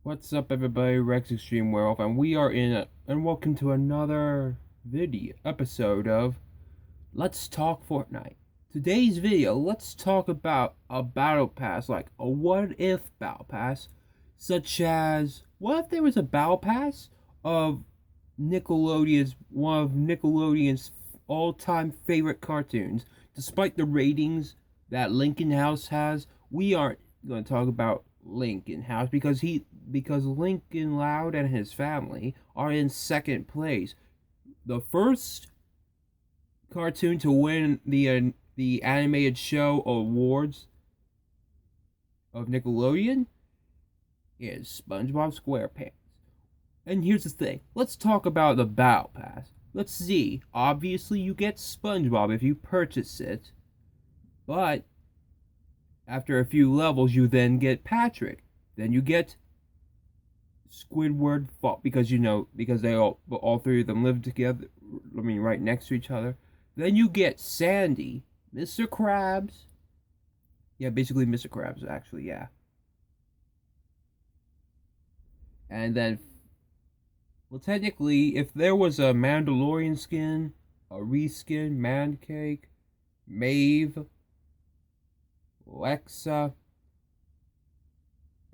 What's up, everybody? Rex Extreme Werewolf, and welcome to another video episode of Let's Talk Fortnite. Today's video, let's talk about a battle pass, like a what-if battle pass, such as what if there was a battle pass of one of Nickelodeon's all-time favorite cartoons. Despite the ratings that Lincoln House has, we aren't going to talk about Lincoln House because Lincoln Loud and his family are in second place. The first cartoon to win the animated show awards of Nickelodeon is SpongeBob SquarePants. And here's the thing. Let's talk about the Battle Pass. Let's see. Obviously, you get SpongeBob if you purchase it. But after a few levels, you then get Patrick. Then you get Squidward, because they all three of them live together. I mean, right next to each other. Then you get Sandy, Mr. Krabs. Yeah, basically Mr. Krabs, actually, yeah. And then, well, technically, if there was a Mandalorian skin, a reskin, Mancake, Maeve, Lexa,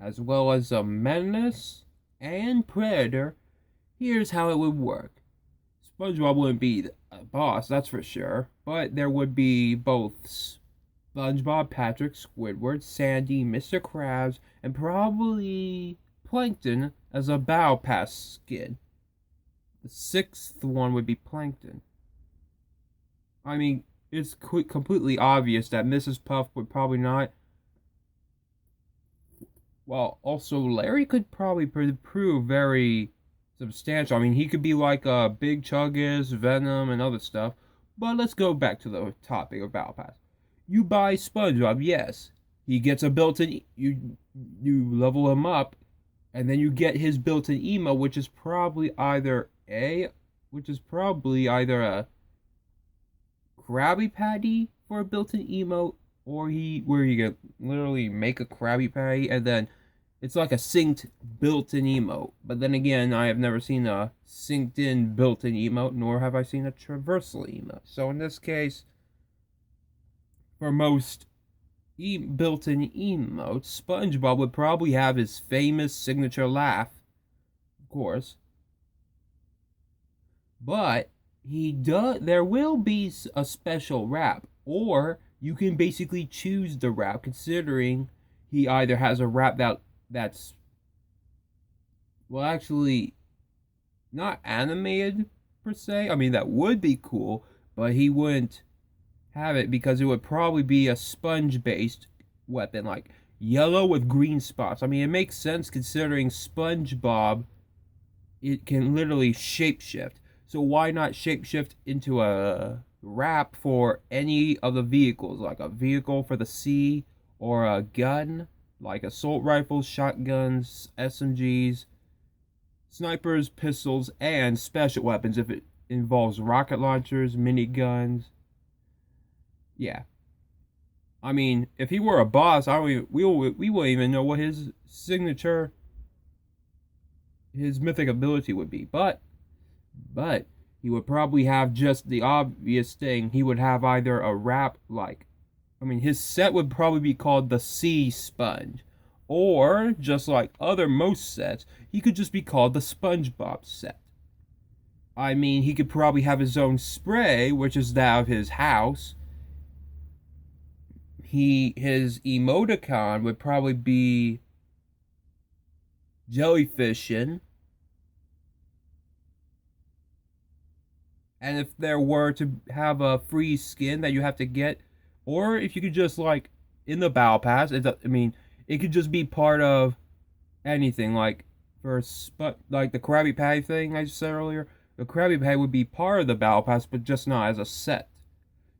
as well as a Menace and Predator, here's how it would work. SpongeBob wouldn't be a boss, that's for sure, but there would be both SpongeBob, Patrick, Squidward, Sandy, Mr. Krabs, and probably Plankton as a Battle Pass skin. The sixth one would be Plankton. I mean, it's completely obvious that Mrs. Puff would probably not. Well, also Larry could probably prove very substantial. I mean, he could be like Big Chuggus, Venom, and other stuff. But let's go back to the topic of Battle Pass. You buy SpongeBob, yes. He gets a built-in. You level him up, and then you get his built-in emo, which is probably either a Krabby Patty for a built-in emote, or where you can literally make a Krabby Patty and then it's like a synced built-in emote. But then again, I have never seen a synced-in built-in emote, nor have I seen a traversal emote. So in this case, for most built-in emotes, SpongeBob would probably have his famous signature laugh, of course. But there will be a special rap, or you can basically choose the rap, considering he either has a rap that's, well, actually not animated per se. I mean, that would be cool, but he wouldn't have it because it would probably be a sponge based weapon, like yellow with green spots. I mean, it makes sense considering SpongeBob, it can literally shapeshift. So why not shapeshift into a wrap for any of the vehicles, like a vehicle for the sea, or a gun, like assault rifles, shotguns, SMGs, snipers, pistols, and special weapons if it involves rocket launchers, miniguns. Yeah. I mean, if he were a boss, we wouldn't even know what his signature, his mythic ability would be. But he would probably have just the obvious thing. He would have either a wrap his set would probably be called the Sea Sponge. Or, just like most sets, he could just be called the SpongeBob set. I mean, he could probably have his own spray, which is that of his house. His emoticon would probably be jellyfishing. And if there were to have a free skin that you have to get, or if you could just in the Battle Pass, it could just be part of anything. Like the Krabby Patty thing I said earlier, the Krabby Patty would be part of the Battle Pass, but just not as a set.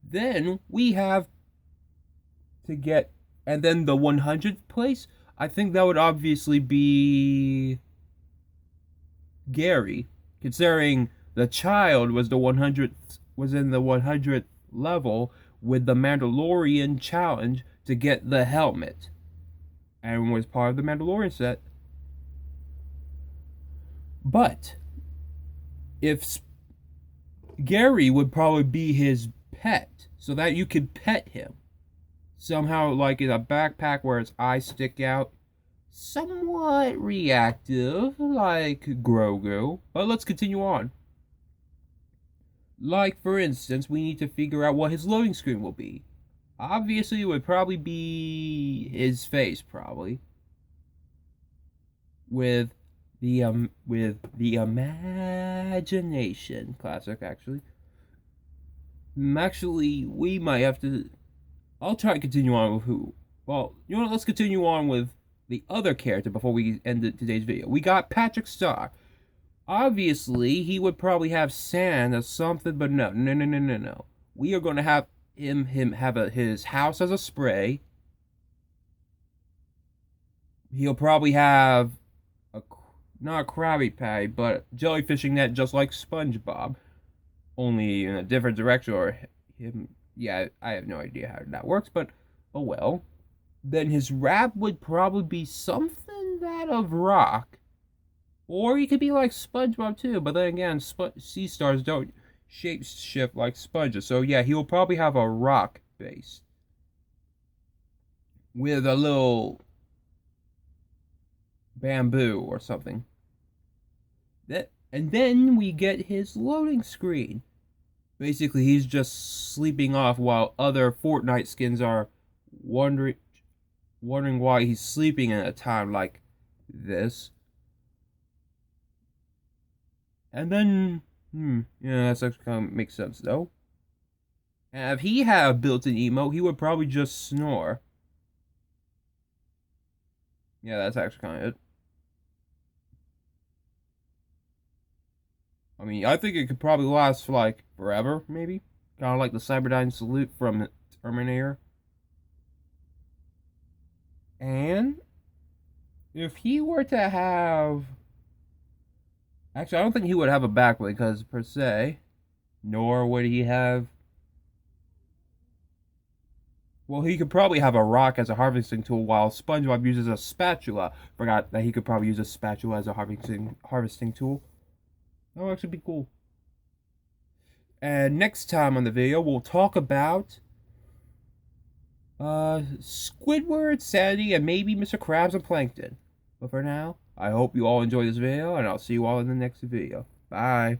Then we have to get, and then the 100th place, I think that would obviously be Gary, considering the child was in the 100th level with the Mandalorian challenge to get the helmet, and was part of the Mandalorian set. But if Gary would probably be his pet, so that you could pet him somehow, like in a backpack where its eyes stick out. Somewhat reactive, like Grogu. But let's continue on. Like, for instance, we need to figure out what his loading screen will be. Obviously, it would probably be his face, probably. With the imagination. Classic, actually. Actually, we might have to... I'll try to continue on with who. Well, you know what? Let's continue on with the other character before we end today's video. We got Patrick Star. Obviously, he would probably have sand or something, but no. We are going to have him have his house as a spray. He'll probably have not a Krabby Patty, but jellyfishing net just like SpongeBob, only in a different direction. Or him, yeah, I have no idea how that works, but oh well. Then his wrap would probably be something that of rock. Or he could be like SpongeBob too, but then again, sea stars don't shape shift like sponges. So yeah, he'll probably have a rock base with a little bamboo or something. And then we get his loading screen. Basically, he's just sleeping off while other Fortnite skins are wondering why he's sleeping at a time like this. And then, yeah, that's actually kind of makes sense though. And if he had a built-in emote, he would probably just snore. Yeah, that's actually kind of it. I mean, I think it could probably last for like forever, maybe. Kind of like the Cyberdyne salute from Terminator. And if he were to have... Actually, I don't think he would have a backbling because, per se, nor would he have... Well, he could probably have a rock as a harvesting tool while SpongeBob uses a spatula. Forgot that he could probably use a spatula as a harvesting tool. That would actually be cool. And next time on the video, we'll talk about Squidward, Sandy, and maybe Mr. Krabs and Plankton. But for now, I hope you all enjoyed this video, and I'll see you all in the next video. Bye.